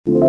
Divine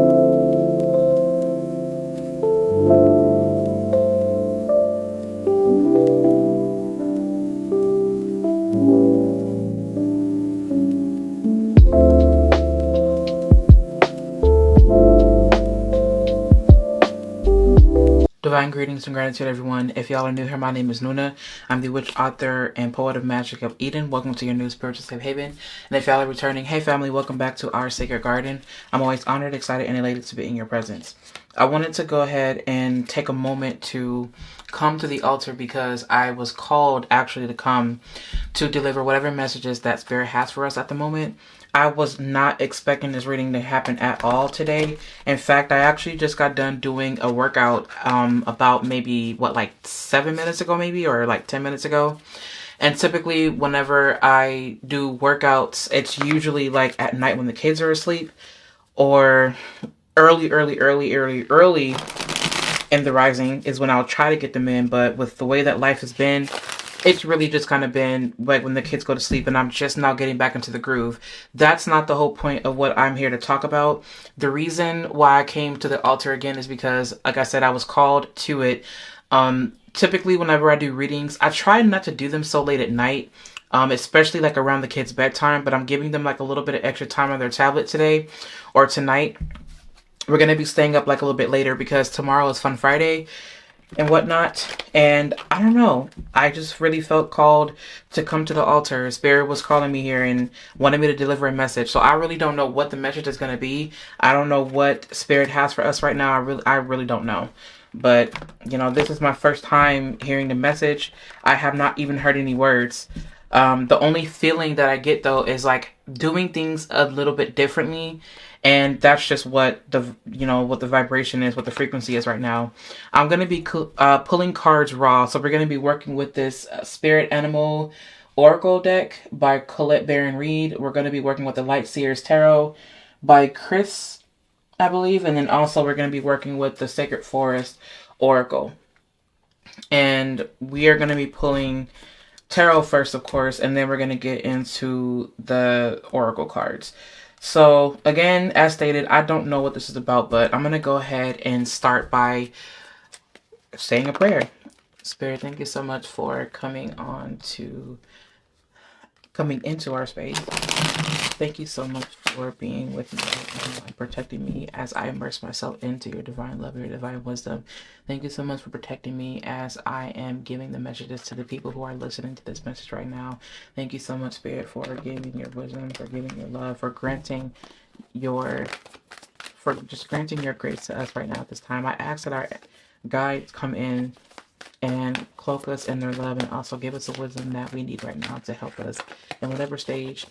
greetings and gratitude, everyone. If y'all are new here, my name is Nuna. I'm the witch, author, and poet of Magic of Eden. Welcome to your new spiritual safe haven. And if y'all are returning, hey family, welcome back to our sacred garden. I'm always honored, excited, and elated to be in your presence. I wanted to go ahead and take a moment to come to the altar because I was called actually to come to deliver whatever messages that Spirit has for us at the moment. I was not expecting this reading to happen at all today. In fact, I actually just got done doing a workout about maybe, like 7 minutes ago maybe, or like 10 minutes ago. And typically whenever I do workouts, it's usually like at night when the kids are asleep or early in the rising is when I'll try to get them in. But with the way that life has been, it's really just kind of been like when the kids go to sleep and I'm just now getting back into the groove. That's not the whole point of what I'm here to talk about. The reason why I came to the altar again is because, like I said, I was called to it. Typically, whenever I do readings, I try not to do them so late at night, especially like around the kids' bedtime, but I'm giving them like a little bit of extra time on their tablet today or tonight. We're going to be staying up like a little bit later because tomorrow is Fun Friday and whatnot. And I don't know, I just really felt called to come to the altar. Spirit was calling me here and wanted me to deliver a message. So I really don't know what the message is going to be. I don't know what Spirit has for us right now. I really don't know. But, you know, this is my first time hearing the message. I have not even heard any words. The only feeling that I get though is like doing things a little bit differently. And that's just what what the vibration is, what the frequency is right now. I'm going to be pulling cards raw. So we're going to be working with this Spirit Animal Oracle deck by Colette Baron Reed. We're going to be working with the Light Seers Tarot by Chris, I believe. And then also we're going to be working with the Sacred Forest Oracle. And we are going to be pulling tarot first, of course, and then we're going to get into the Oracle cards. So again, as stated, I don't know what this is about, but I'm going to go ahead and start by saying a prayer. Spirit, thank you so much for coming into our space. Thank you so much for being with me and protecting me as I immerse myself into your divine love, your divine wisdom. Thank you so much for protecting me as I am giving the messages to the people who are listening to this message right now. Thank you so much, Spirit, for giving your wisdom, for giving your love, for just granting your grace to us right now at this time. I ask that our guides come in and cloak us in their love and also give us the wisdom that we need right now to help us in whatever stage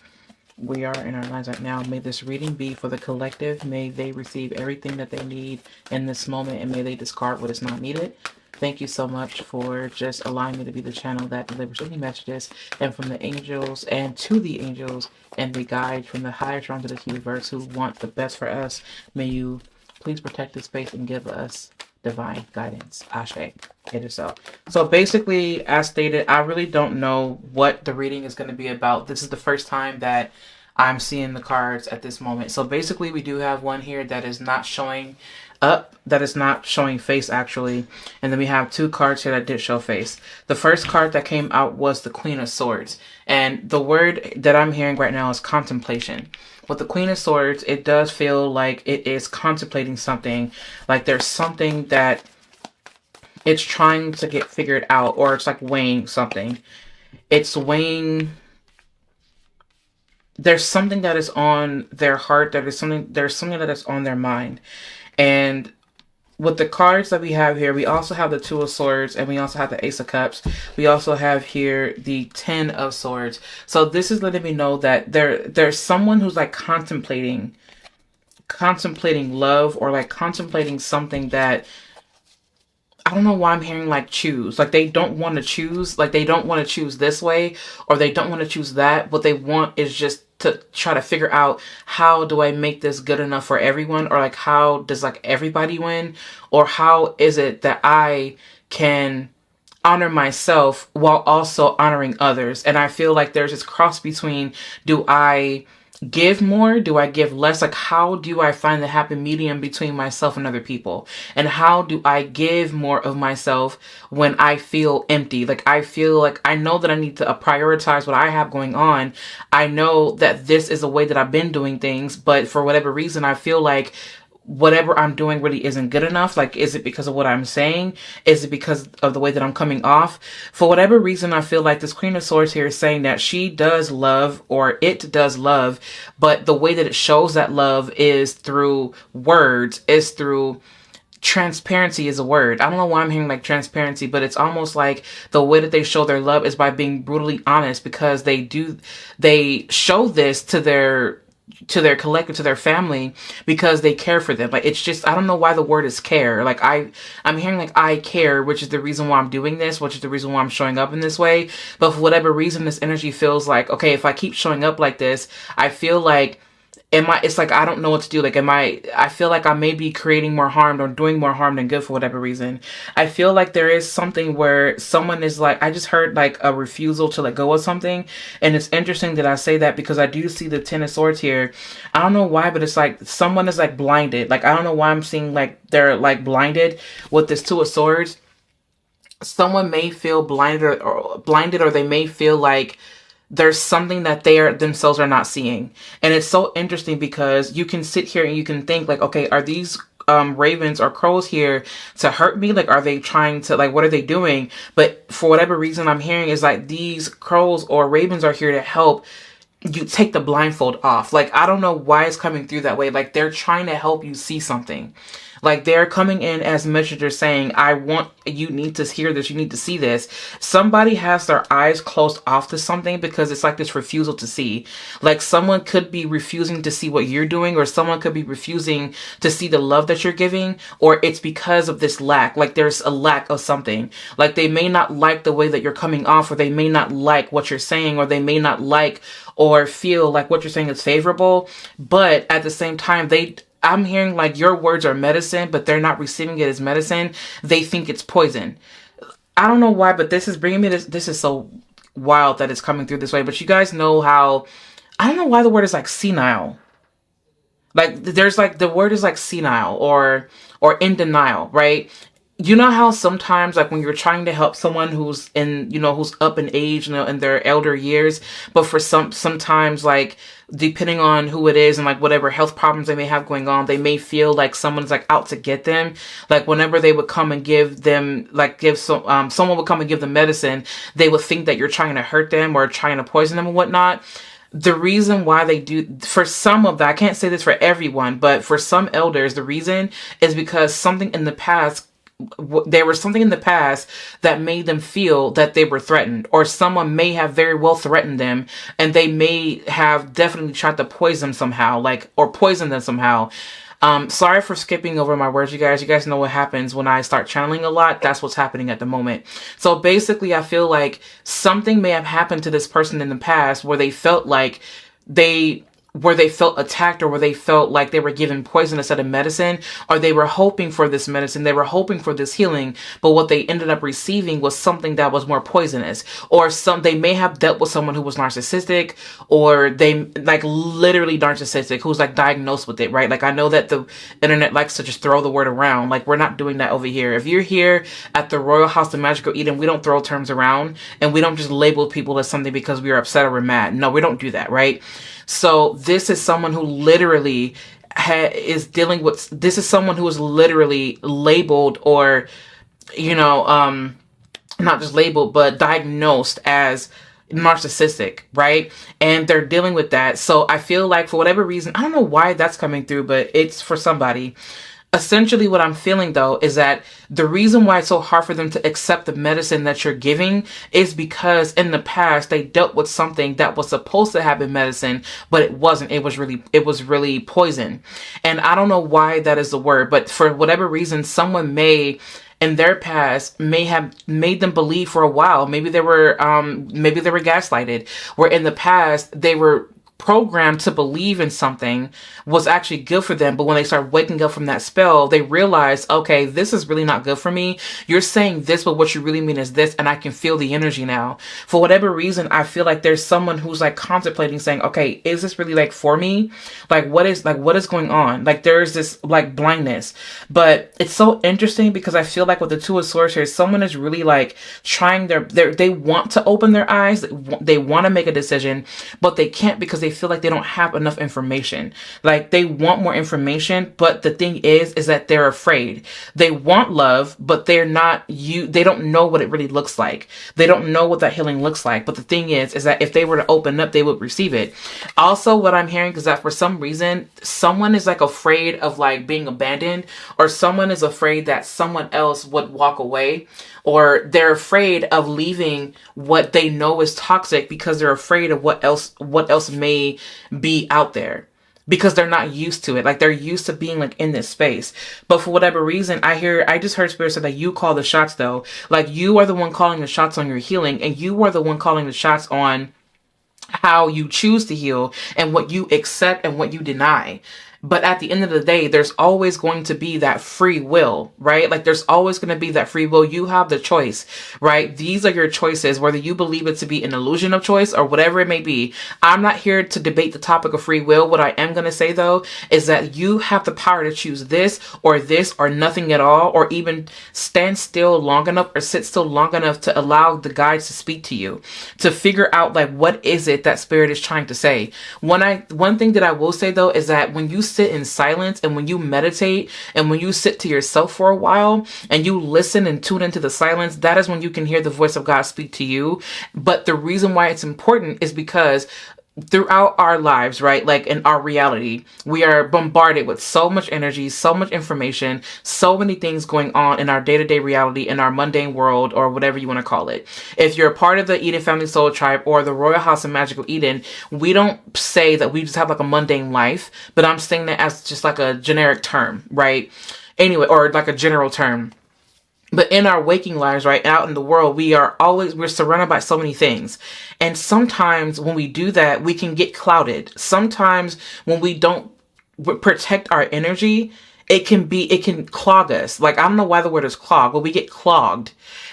we are in our lives right now. May this reading be for the collective. May they receive everything that they need in this moment, and may they discard what is not needed. Thank you so much for just allowing me to be the channel that delivers any messages, and from the angels and to the angels and the guides from the highest realms of this universe who want the best for us. May you please protect this space and give us divine guidance. Ashe. It is so. So basically, as stated, I really don't know what the reading is going to be about. This is the first time that I'm seeing the cards at this moment. So basically, we do have one here that is not showing up, that is not showing face actually. And then we have two cards here that did show face. The first card that came out was the Queen of Swords. And the word that I'm hearing right now is contemplation. With the Queen of Swords, it does feel like it is contemplating something. Like there's something that it's trying to get figured out, or it's like weighing something. It's weighing. There's something that is on their heart. There's something that is on their mind. And with the cards that we have here, we also have the Two of Swords and we also have the Ace of Cups. We also have here the Ten of Swords. So this is letting me know that there's someone who's like contemplating love, or like contemplating something that, I don't know why I'm hearing like choose. Like they don't want to choose. Like they don't want to choose this way, or they don't want to choose that. What they want is just to try to figure out, how do I make this good enough for everyone? Or like, how does like everybody win? Or how is it that I can honor myself while also honoring others? And I feel like there's this cross between, do I give more? Do I give less? Like, how do I find the happy medium between myself and other people? And how do I give more of myself when I feel empty? Like, I feel like I know that I need to prioritize what I have going on. I know that this is a way that I've been doing things, but for whatever reason, I feel like whatever I'm doing really isn't good enough. Like, is it because of what I'm saying? Is it because of the way that I'm coming off? For whatever reason, I feel like this Queen of Swords here is saying that she does love, or it does love, but the way that it shows that love is through words, is through transparency is a word. I don't know why I'm hearing like transparency, but it's almost like the way that they show their love is by being brutally honest, because they show this to their collective, to their family, because they care for them. Like, it's just, I don't know why the word is care. Like, I'm hearing like I care, which is the reason why I'm doing this, which is the reason why I'm showing up in this way. But for whatever reason, this energy feels like, okay, if I keep showing up like this, I feel like it's like I don't know what to do. Like, I feel like I may be creating more harm or doing more harm than good for whatever reason. I feel like there is something where someone is like, I just heard like a refusal to let go of something. And it's interesting that I say that because I do see the Ten of Swords here. I don't know why, but it's like someone is like blinded. Like, I don't know why I'm seeing like they're like blinded with this Two of Swords. Someone may feel blinded or they may feel like there's something that they themselves are not seeing. And it's so interesting because you can sit here and you can think like, okay, are these ravens or crows here to hurt me? Like, are they trying to, like, what are they doing? But for whatever reason, I'm hearing is like these crows or ravens are here to help you take the blindfold off. Like, I don't know why it's coming through that way. Like, they're trying to help you see something. Like, they're coming in as messengers saying, you need to hear this, you need to see this. Somebody has their eyes closed off to something because it's like this refusal to see. Like, someone could be refusing to see what you're doing, or someone could be refusing to see the love that you're giving, or it's because of this lack. Like, there's a lack of something. Like, they may not like the way that you're coming off, or they may not like what you're saying, or they may not like or feel like what you're saying is favorable. But at the same time, I'm hearing like your words are medicine, but they're not receiving it as medicine. They think it's poison. I don't know why, but this is bringing me this is so wild that it's coming through this way. But you guys know how, I don't know why the word is like senile. Like, there's like, the word is like senile or in denial, right? You know how sometimes, like, when you're trying to help someone who's who's up in age, in their elder years, but for sometimes, like, depending on who it is and like whatever health problems they may have going on, they may feel like someone's like out to get them. Like, whenever they would come and give them, like, someone would come and give them medicine, they would think that you're trying to hurt them or trying to poison them and whatnot. The reason why they do, for some of that, I can't say this for everyone, but for some elders, the reason is because there was something in the past that made them feel that they were threatened, or someone may have very well threatened them, and they may have definitely tried to poison them somehow, or poison them somehow. Sorry for skipping over my words, you guys. You guys know what happens when I start channeling a lot. That's what's happening at the moment. So basically, I feel like something may have happened to this person in the past where they felt like where they felt attacked, or where they felt like they were given poison instead of medicine, or they were hoping for this medicine, they were hoping for this healing, but what they ended up receiving was something that was more poisonous. Or they may have dealt with someone who was narcissistic, or they like literally narcissistic, who's like diagnosed with it, right? Like, I know that the internet likes to just throw the word around. Like, we're not doing that over here. If you're here at the Royal House of Magical Eden, we don't throw terms around, and we don't just label people as something because we are upset or we're mad. No, we don't do that, right? So this is someone who literally this is someone who is literally labeled, or, not just labeled, but diagnosed as narcissistic, right? And they're dealing with that. So I feel like, for whatever reason, I don't know why that's coming through, but it's for somebody. Essentially, what I'm feeling, though, is that the reason why it's so hard for them to accept the medicine that you're giving is because in the past they dealt with something that was supposed to have been medicine, but it wasn't. It was really poison. And I don't know why that is the word, but for whatever reason, someone may, in their past, may have made them believe for a while. Maybe they were gaslighted, where in the past they were programmed to believe in something was actually good for them. But when they start waking up from that spell, they realize, okay, this is really not good for me. You're saying this, but what you really mean is this. And I can feel the energy now. For whatever reason, I feel like there's someone who's like contemplating saying, okay, is this really like for me? What is going on? Like there's this like blindness, but it's so interesting because I feel like with the Two of Swords here, someone is really like trying they want to open their eyes. They want to make a decision, but they can't because they feel like they don't have enough information. Like they want more information, but the thing is that they're afraid. They want love, but they don't know what it really looks like. They don't know what that healing looks like. But the thing is that if they were to open up, they would receive it. Also, what I'm hearing is that for some reason, someone is like afraid of like being abandoned, or someone is afraid that someone else would walk away, or they're afraid of leaving what they know is toxic because they're afraid of what else may be out there, because they're not used to it. Like they're used to being like in this space. But for whatever reason, I just heard Spirit say that you call the shots though. Like you are the one calling the shots on your healing, and you are the one calling the shots on how you choose to heal and what you accept and what you deny. But at the end of the day, there's always going to be that free will, right? Like there's always going to be that free will. You have the choice, right? These are your choices, whether you believe it to be an illusion of choice or whatever it may be. I'm not here to debate the topic of free will. What I am going to say though, is that you have the power to choose this or nothing at all, or even stand still long enough or sit still long enough to allow the guides to speak to you, to figure out like, what is it that Spirit is trying to say? One thing that I will say though, is that when you sit in silence and when you meditate and when you sit to yourself for a while and you listen and tune into the silence, that is when you can hear the voice of God speak to you. But the reason why it's important is because throughout our lives, right? Like in our reality, we are bombarded with so much energy, so much information, so many things going on in our day-to-day reality, in our mundane world, or whatever you want to call it. If you're a part of the Eden Family Soul Tribe or the Royal House of Magical Eden, we don't say that we just have like a mundane life, but I'm saying that as just like a generic term, right? Anyway, or like a general term. But in our waking lives, right, out in the world, we're surrounded by so many things. And sometimes when we do that, we can get clouded. Sometimes when we don't protect our energy, it can clog us. Like, I don't know why the word is clog, but we get clogged.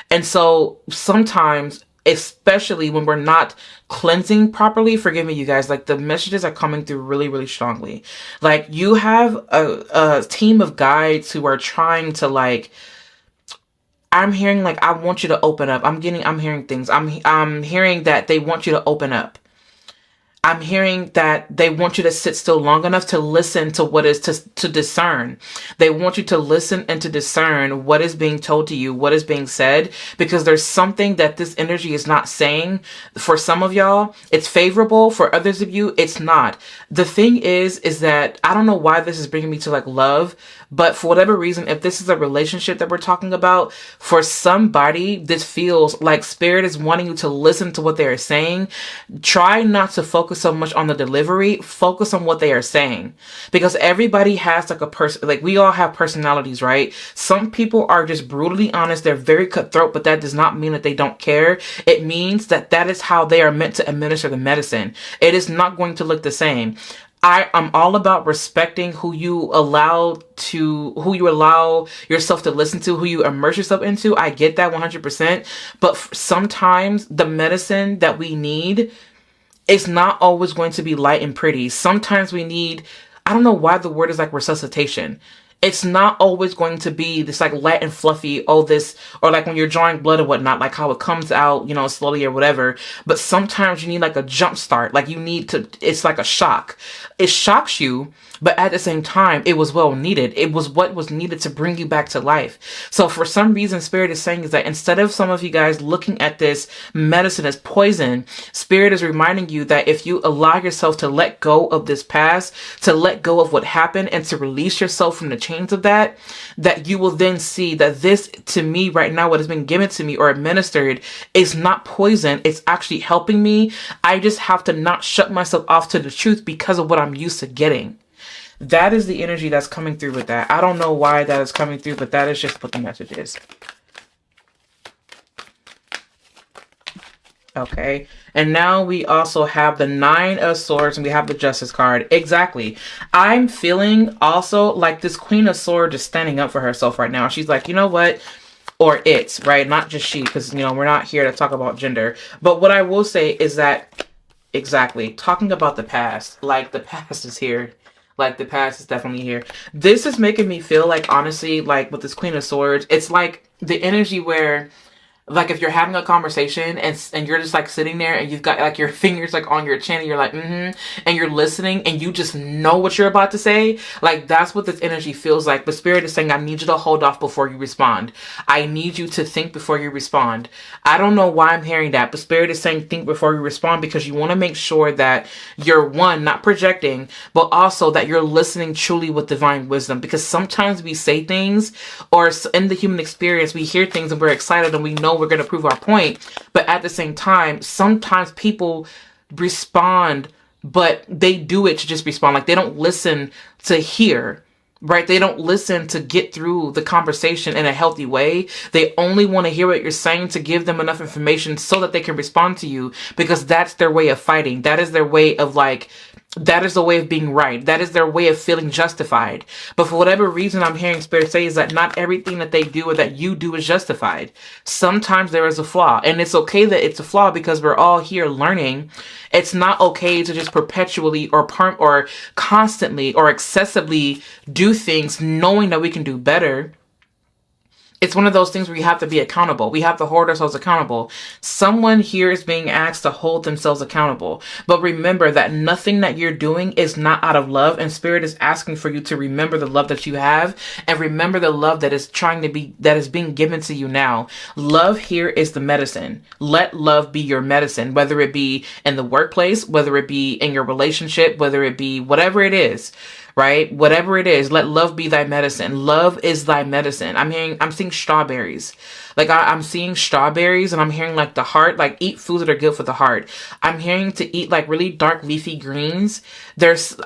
And so sometimes, especially when we're not cleansing properly, forgive me, you guys, like the messages are coming through really, really strongly. Like you have a team of guides who are trying to like, I'm hearing like, I want you to open up. I'm hearing things. I'm hearing that they want you to open up. I'm hearing that they want you to sit still long enough to listen to what is to discern. They want you to listen and to discern what is being told to you, what is being said, because there's something that this energy is not saying. For some of y'all, it's favorable. For others of you, it's not. The thing is that I don't know why this is bringing me to like love, but for whatever reason, if this is a relationship that we're talking about, for somebody, this feels like Spirit is wanting you to listen to what they are saying. Try not to focus so much on the delivery, focus on what they are saying, because everybody has like a person, like we all have personalities, right? Some people are just brutally honest. They're very cutthroat, but that does not mean that they don't care. It means that that is how they are meant to administer the medicine. It is not going to look the same. I'm all about respecting who you allow yourself to listen to, who you immerse yourself into. I get that 100%. But sometimes the medicine that we need, it's not always going to be light and pretty. Sometimes we need, I don't know why the word is like resuscitation. It's not always going to be this like light and fluffy, or like when you're drawing blood or whatnot, like how it comes out, slowly or whatever. But sometimes you need like a jump start. Like it's like a shock. It shocks you, but at the same time, it was well needed. It was what was needed to bring you back to life. So for some reason, Spirit is saying is that instead of some of you guys looking at this medicine as poison, Spirit is reminding you that if you allow yourself to let go of this past, to let go of what happened, and to release yourself from the chains of that you will then see that this, to me right now, what has been given to me or administered is not poison. It's actually helping me. I just have to not shut myself off to the truth because of what I'm used to getting. That is the energy that's coming through with that. I don't know why that is coming through, but that is just what the message is. Okay. And now we also have the Nine of Swords and we have the Justice card. Exactly. I'm feeling also like this Queen of Swords is standing up for herself right now. She's like, you know what? Or it's, right? Not just she, because, you know, we're not here to talk about gender. But what I will say is that, exactly, talking about the past, like the past is here. Like the past is definitely here. This is making me feel like, honestly, like with this Queen of Swords, it's like the energy where, like, if you're having a conversation and you're just like sitting there and you've got like your fingers like on your chin and you're like and you're listening and you just know what you're about to say, like that's what this energy feels like. But Spirit is saying, I need you to hold off before you respond. I need you to think before you respond. I don't know why I'm hearing that, but Spirit is saying think before you respond, because you want to make sure that you're, one, not projecting, but also that you're listening truly with divine wisdom. Because sometimes we say things, or in the human experience we hear things and we're excited and we know we're going to prove our point, but at the same time sometimes people respond, but they do it to just respond. Like they don't listen to hear, right? They don't listen to get through the conversation in a healthy way. They only want to hear what you're saying to give them enough information so that they can respond to you, because that's their way of fighting. That is their way of like, that is the way of being right. That is their way of feeling justified. But for whatever reason, I'm hearing Spirit say is that not everything that they do or that you do is justified. Sometimes there is a flaw, and it's okay that it's a flaw, because we're all here learning. It's not okay to just perpetually or constantly or excessively do things knowing that we can do better. It's one of those things where you have to be accountable. We have to hold ourselves accountable. Someone here is being asked to hold themselves accountable. But remember that nothing that you're doing is not out of love. And Spirit is asking for you to remember the love that you have, and remember the love that is that is being given to you now. Love here is the medicine. Let love be your medicine, whether it be in the workplace, whether it be in your relationship, whether it be whatever it is. Right? Whatever it is, let love be thy medicine. Love is thy medicine. I'm seeing strawberries. Like I'm seeing strawberries, and I'm hearing like the heart, like eat foods that are good for the heart. I'm hearing to eat like really dark leafy greens.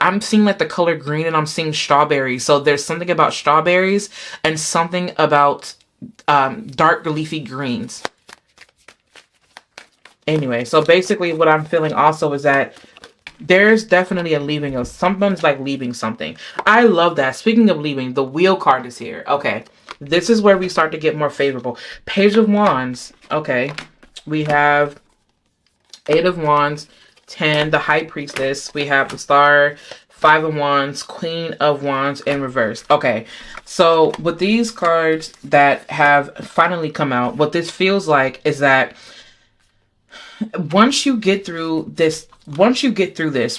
I'm seeing like the color green, and I'm seeing strawberries. So there's something about strawberries and something about dark leafy greens. Anyway, so basically what I'm feeling also is that there's definitely a leaving of someone's like leaving something. I love that. Speaking of leaving, the Wheel card is here. Okay. This is where we start to get more favorable. Page of Wands. Okay. We have 8 of Wands, 10, the High Priestess. We have the Star, 5 of Wands, Queen of Wands in reverse. Okay. So with these cards that have finally come out, what this feels like is that once you get through this,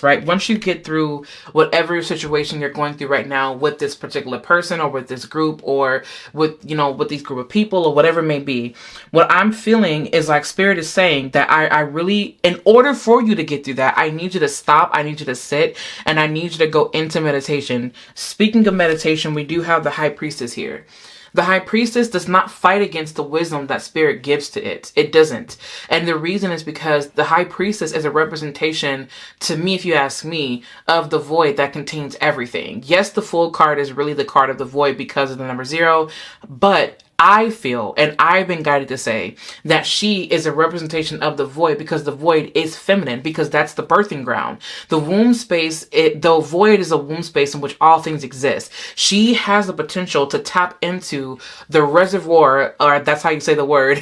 right? Once you get through whatever situation you're going through right now with this particular person, or with this group, or with, you know, with these group of people, or whatever it may be, what I'm feeling is like Spirit is saying that I really, in order for you to get through that, I need you to stop, I need you to sit, and I need you to go into meditation. Speaking of meditation, we do have the High Priestess here. The High Priestess does not fight against the wisdom that Spirit gives to it. It doesn't. And the reason is because the High Priestess is a representation, to me, if you ask me, of the void that contains everything. Yes, the Fool card is really the card of the void because of the number 0, but I feel, and I've been guided to say, that she is a representation of the void, because the void is feminine, because that's the birthing ground. The womb space, the void is a womb space in which all things exist. She has the potential to tap into the reservoir, or that's how you say the word.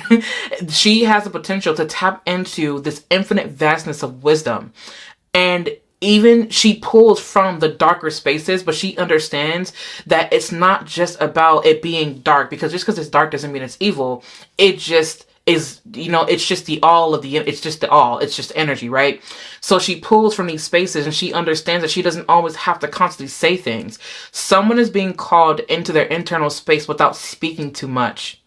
She has the potential to tap into this infinite vastness of wisdom. And even she pulls from the darker spaces, but she understands that it's not just about it being dark, because just because it's dark doesn't mean it's evil. It just is, you know, it's just the all of the, it's just the all, it's just energy, right? So she pulls from these spaces, and she understands that she doesn't always have to constantly say things. Someone is being called into their internal space without speaking too much.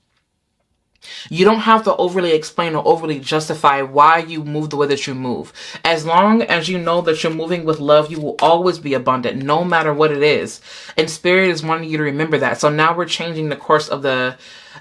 You don't have to overly explain or overly justify why you move the way that you move. As long as you know that you're moving with love, you will always be abundant, no matter what it is. And Spirit is wanting you to remember that. So now we're changing the course of the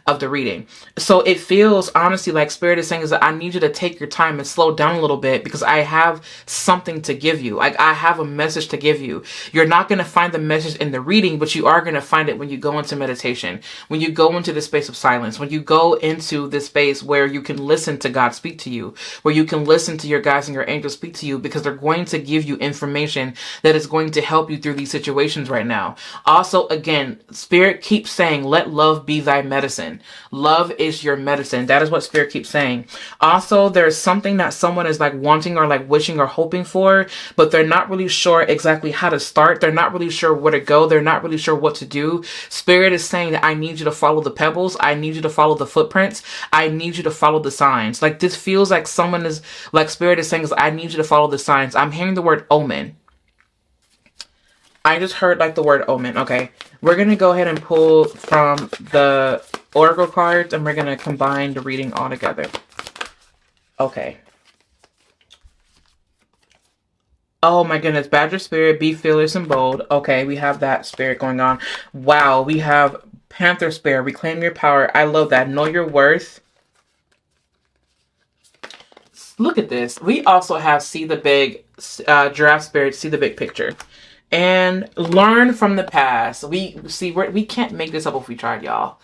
of the reading. So it feels honestly like Spirit is saying is that I need you to take your time and slow down a little bit, because I have something to give you. Like, I have a message to give you. You're not going to find the message in the reading, but you are going to find it when you go into meditation, when you go into the space of silence, when you go into this space where you can listen to God speak to you, where you can listen to your guides and your angels speak to you, because they're going to give you information that is going to help you through these situations right now. Also, again, Spirit keeps saying, let love be thy medicine. Love is your medicine. That is what Spirit keeps saying. Also, there's something that someone is like wanting or like wishing or hoping for, but they're not really sure exactly how to start. They're not really sure where to go. They're not really sure what to do. Spirit is saying that I need you to follow the pebbles. I need you to follow the footprints. I need you to follow the signs. Like, this feels like someone is like, Spirit is saying, I need you to follow the signs. I'm hearing the word omen. I just heard like the word omen. Okay. We're going to go ahead and pull from the oracle cards, and we're going to combine the reading all together. Okay. Oh my goodness. Badger Spirit, be fearless and bold. Okay. We have that spirit going on. Wow. We have Panther Spirit, reclaim your power. I love that. Know your worth. Look at this. We also have see the big, Giraffe Spirit, see the big picture. And learn from the past. We can't make this up if we tried, y'all.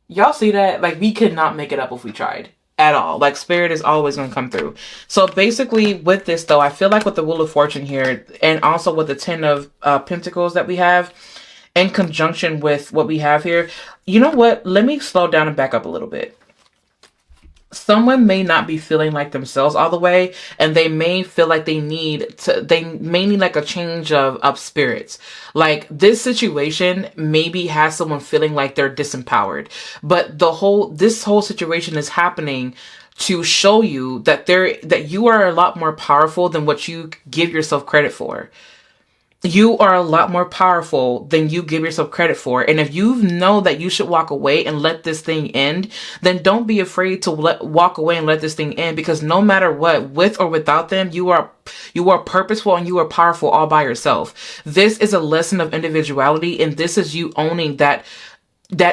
Y'all see that? Like, we could not make it up if we tried at all. Like, Spirit is always going to come through. So basically with this though, I feel like with the Wheel of Fortune here, and also with the 10 of Pentacles that we have in conjunction with what we have here, you know what? Let me slow down and back up a little bit. Someone may not be feeling like themselves all the way, and they may feel like they may need like a change of spirits. Like, this situation maybe has someone feeling like they're disempowered, but this whole situation is happening to show you that you are a lot more powerful than what you give yourself credit for. You are a lot more powerful than you give yourself credit for. And if you know that you should walk away and let this thing end, then don't be afraid to walk away and let this thing end, because no matter what, with or without them, you are purposeful and you are powerful all by yourself. This is a lesson of individuality, and this is you owning that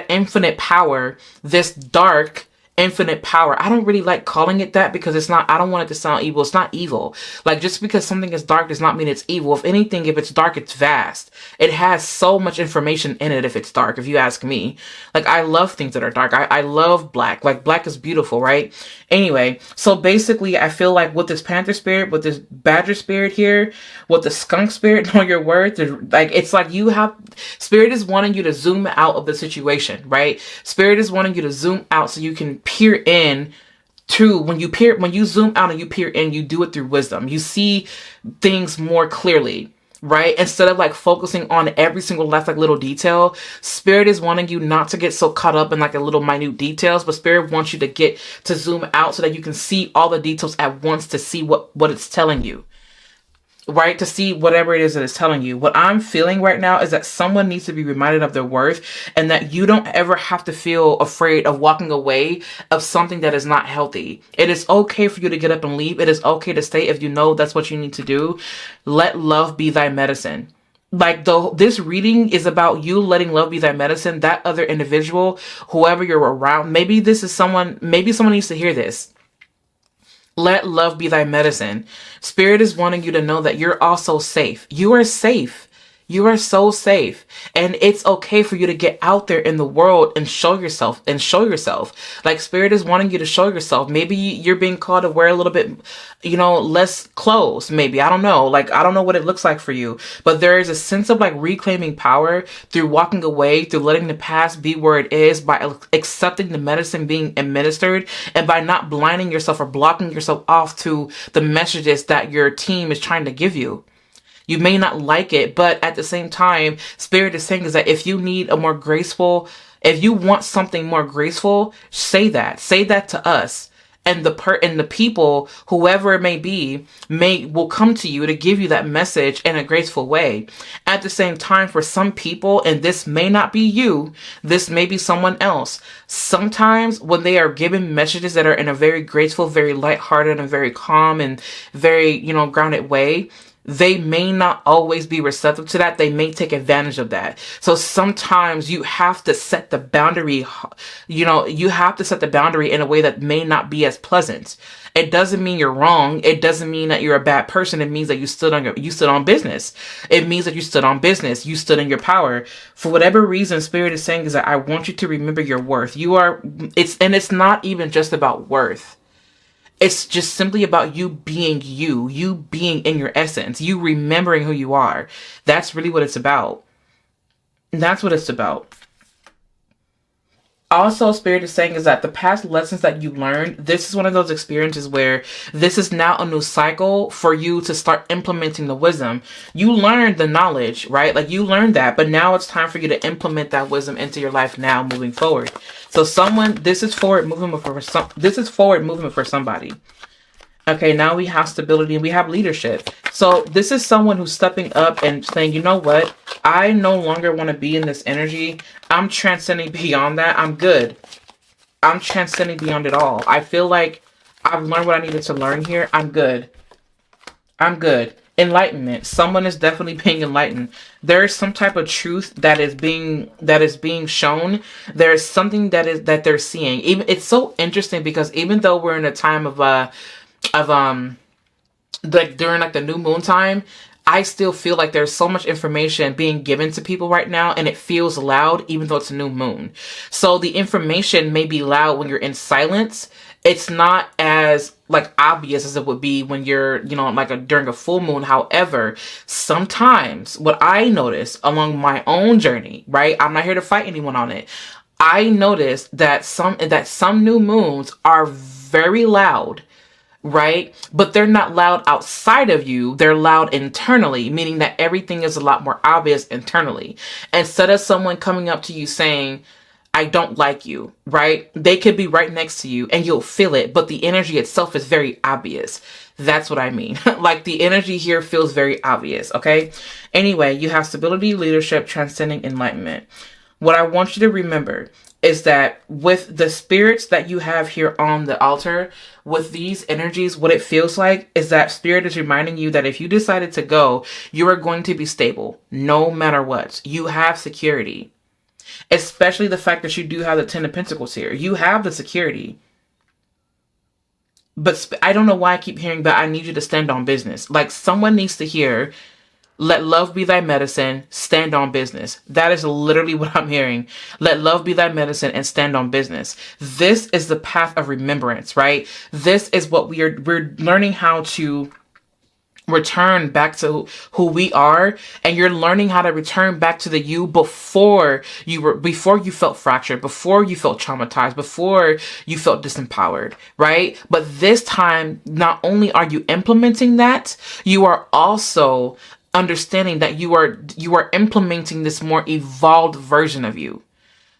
infinite power, this dark infinite power. I don't really like calling it that, because it's not, I don't want it to sound evil. It's not evil. Like, just because something is dark does not mean it's evil. If anything, if it's dark, it's vast. It has so much information in it if it's dark, if you ask me. Like, I love things that are dark. I love black. Like, black is beautiful, right? Anyway, so basically, I feel like with this Panther Spirit, with this Badger Spirit here, with the Skunk Spirit, know your worth. Like, it's like Spirit is wanting you to zoom out of the situation, right? Spirit is wanting you to zoom out so you can peer in to, when you zoom out and you peer in, you do it through wisdom. You see things more clearly, right? Instead of like focusing on every single last like little detail. Spirit is wanting you not to get so caught up in like the little minute details, but Spirit wants you to zoom out so that you can see all the details at once, to see what it's telling you. Right? To see whatever it is that it's telling you. What I'm feeling right now is that someone needs to be reminded of their worth, and that you don't ever have to feel afraid of walking away of something that is not healthy. It is okay for you to get up and leave. It is okay to stay if you know that's what you need to do. Let love be thy medicine. Like, this reading is about you letting love be thy medicine. That other individual, whoever you're around, maybe someone needs to hear this. Let love be thy medicine. Spirit is wanting you to know that you're also safe. You are safe. You are so safe. And it's okay for you to get out there in the world and show yourself. Like, Spirit is wanting you to show yourself. Maybe you're being called to wear a little bit, less clothes. Maybe. I don't know. Like, I don't know what it looks like for you. But there is a sense of like reclaiming power through walking away, through letting the past be where it is, by accepting the medicine being administered, and by not blinding yourself or blocking yourself off to the messages that your team is trying to give you. You may not like it, but at the same time, Spirit is saying is that if you need if you want something more graceful, say that to us. And the people, whoever it may be, will come to you to give you that message in a graceful way. At the same time, for some people, and this may not be you, this may be someone else. Sometimes when they are given messages that are in a very graceful, very lighthearted, and very calm and very, grounded way, they may not always be receptive to that. They may take advantage of that. So sometimes you have to set the boundary, you have to set the boundary in a way that may not be as pleasant. It doesn't mean you're wrong. It doesn't mean that you're a bad person. It means that you stood on business. It means that you stood on business. You stood in your power. For whatever reason, Spirit is saying is that I want you to remember your worth. It's not even just about worth. It's just simply about you being you being in your essence, you remembering who you are. That's really what it's about. That's what it's about. Also, Spirit is saying is that the past lessons that you learned, this is one of those experiences where this is now a new cycle for you to start implementing the wisdom. You learned the knowledge, right? Like you learned that, but now it's time for you to implement that wisdom into your life now moving forward. So this is forward movement for somebody. Okay, now we have stability and we have leadership. So this is someone who's stepping up and saying, you know what? I no longer want to be in this energy. I'm transcending beyond that. I'm good. I'm transcending beyond it all. I feel like I've learned what I needed to learn here. I'm good. I'm good. Enlightenment. Someone is definitely being enlightened. There is some type of truth that is being shown. There is something that they're seeing. Even it's so interesting because even though we're in a time of like during like the new moon time, I still feel like there's so much information being given to people right now and it feels loud even though it's a new moon. So the information may be loud when you're in silence. It's not as like obvious as it would be when you're, during a full moon. However, sometimes what I notice along my own journey, right? I'm not here to fight anyone on it. I noticed that some new moons are very loud, right? But they're not loud outside of you. They're loud internally, meaning that everything is a lot more obvious internally. Instead of someone coming up to you saying, I don't like you, right? They could be right next to you and you'll feel it, but the energy itself is very obvious. That's what I mean. Like the energy here feels very obvious, okay? Anyway, you have stability, leadership, transcending, enlightenment. What I want you to remember is that with the spirits that you have here on the altar, with these energies, what it feels like is that Spirit is reminding you that if you decided to go, you are going to be stable no matter what. You have security, especially the fact that you do have the 10 of Pentacles here. You have the security. But I don't know why I keep hearing that I need you to stand on business. Like someone needs to hear, let love be thy medicine, stand on business. That is literally what I'm hearing. Let love be thy medicine and stand on business. This is the path of remembrance, right? This is what we're learning how to return back to who we are, and you're learning how to return back to the you before you felt fractured, before you felt traumatized, before you felt disempowered, right? But this time, not only are you implementing that, you are also understanding that you are implementing this more evolved version of you.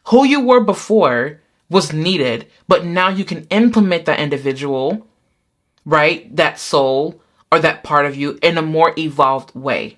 Who you were before was needed, but now you can implement that individual, right? That soul or that part of you in a more evolved way.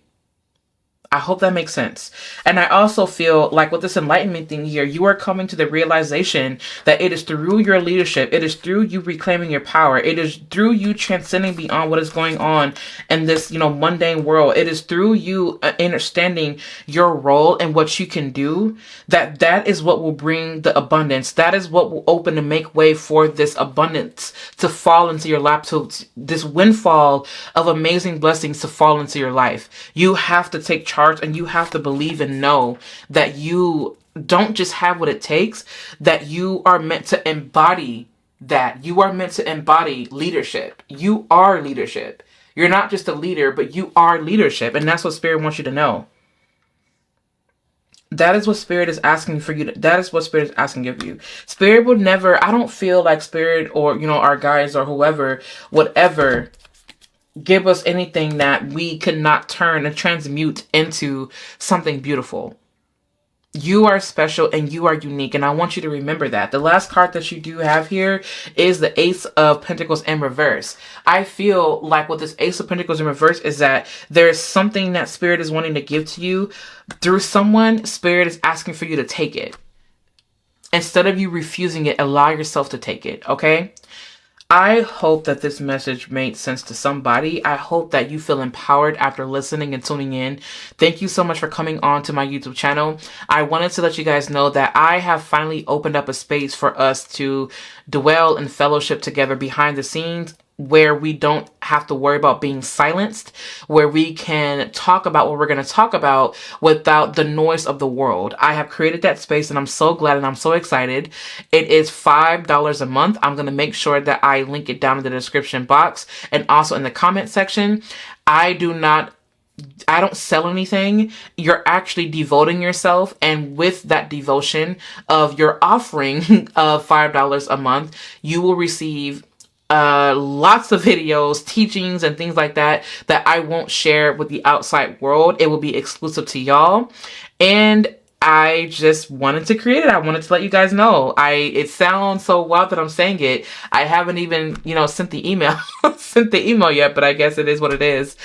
I hope that makes sense. And I also feel like with this enlightenment thing here, you are coming to the realization that it is through your leadership. It is through you reclaiming your power. It is through you transcending beyond what is going on in this, mundane world. It is through you understanding your role and what you can do. That is what will bring the abundance. That is what will open and make way for this abundance to fall into your lap. So this windfall of amazing blessings to fall into your life. You have to take charge. And you have to believe and know that you don't just have what it takes, that you are meant to embody that. You are meant to embody leadership. You are leadership. You're not just a leader, but you are leadership. And that's what Spirit wants you to know. That is what Spirit is asking for you. That is what Spirit is asking of you. Spirit would never, I don't feel like Spirit or, our guides or whoever would ever give us anything that we could not turn and transmute into something beautiful. You are special and you are unique, and I want you to remember that. The last card that you do have here is the Ace of Pentacles in reverse. I feel like with this Ace of Pentacles in reverse is that there's something that Spirit is wanting to give to you through someone. Spirit is asking for you to take it. Instead of you refusing it, allow yourself to take it, okay? I hope that this message made sense to somebody. I hope that you feel empowered after listening and tuning in. Thank you so much for coming on to my YouTube channel. I wanted to let you guys know that I have finally opened up a space for us to dwell and fellowship together behind the scenes, where we don't have to worry about being silenced, where we can talk about what we're going to talk about without the noise of the world. I have created that space and I'm so glad and I'm so excited. It is $5 a month. I'm going to make sure that I link it down in the description box and also in the comment section. I don't sell anything. You're actually devoting yourself. And with that devotion of your offering of $5 a month, you will receive lots of videos, teachings, and things like that I won't share with the outside world. It will be exclusive to y'all. And I just wanted to create it. I wanted to let you guys know. It sounds so wild that I'm saying it. I haven't even, sent the email, yet, but I guess it is what it is.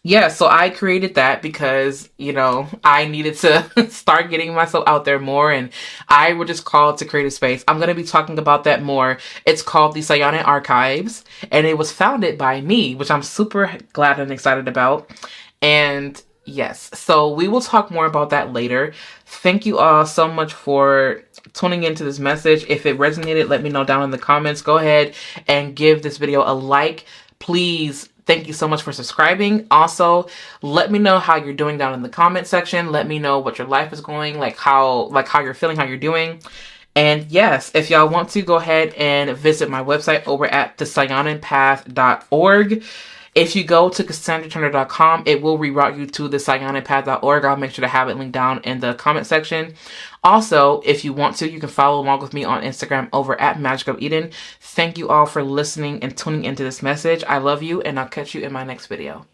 Yeah, so I created that because, I needed to start getting myself out there more, and I was just called to create a space. I'm going to be talking about that more. It's called the Sayana Archives, and it was founded by me, which I'm super glad and excited about. And yes, so we will talk more about that later. Thank you all so much for tuning into this message. If it resonated, let me know down in the comments. Go ahead and give this video a like. Please. Thank you so much for subscribing. Also, let me know how you're doing down in the comment section. Let me know what your life is going, how you're feeling, how you're doing. And yes, if y'all want to, go ahead and visit my website over at thesayananpath.org. If you go to CassandraTurner.com, it will reroute you to thesayananpath.org. I'll make sure to have it linked down in the comment section. Also, if you want to, you can follow along with me on Instagram over at Magic of Eden. Thank you all for listening and tuning into this message. I love you, and I'll catch you in my next video.